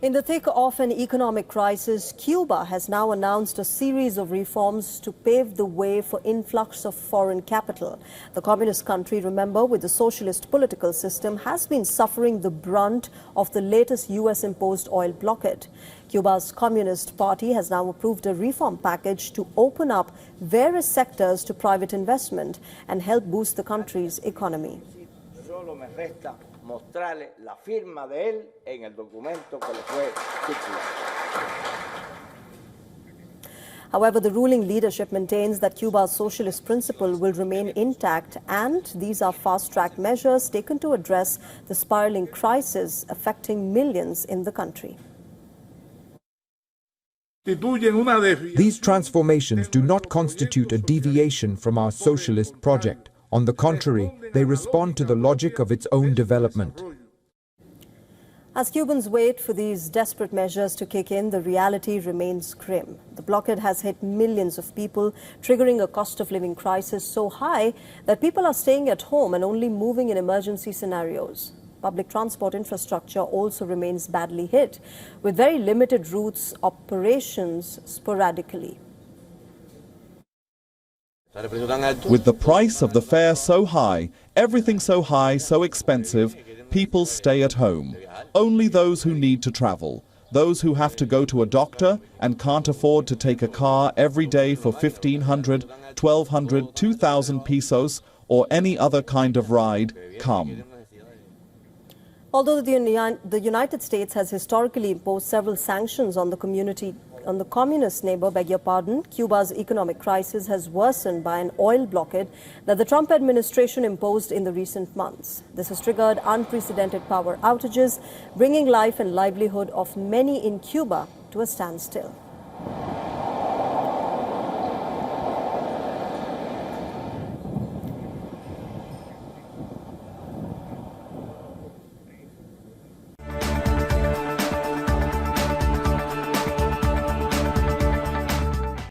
In the thick of an economic crisis, Cuba has now announced a series of reforms to pave the way for influx of foreign capital. The communist country, remember, with the socialist political system, has been suffering the brunt of the latest US-imposed oil blockade. Cuba's Communist Party has now approved a reform package to open up various sectors to private investment and help boost the country's economy. Mostrarle la firma de él en el documento que le fue circulado. However, the ruling leadership maintains that Cuba's socialist principle will remain intact, and these are fast-track measures taken to address the spiraling crisis affecting millions in the country. These transformations do not constitute a deviation from our socialist project. On the contrary, they respond to the logic of its own development. As Cubans wait for these desperate measures to kick in, the reality remains grim. The blockade has hit millions of people, triggering a cost of living crisis so high that people are staying at home and only moving in emergency scenarios. Public transport infrastructure also remains badly hit, with very limited routes operations sporadically. With the price of the fare so high, everything so high, so expensive, people stay at home. Only those who need to travel, those who have to go to a doctor and can't afford to take a car every day for 1,500, 1,200, 2,000 pesos or any other kind of ride, come. Although the United States has historically imposed several sanctions on the communist neighbor, Cuba's economic crisis has worsened by an oil blockade that the Trump administration imposed in the recent months. This has triggered unprecedented power outages, bringing life and livelihood of many in Cuba to a standstill.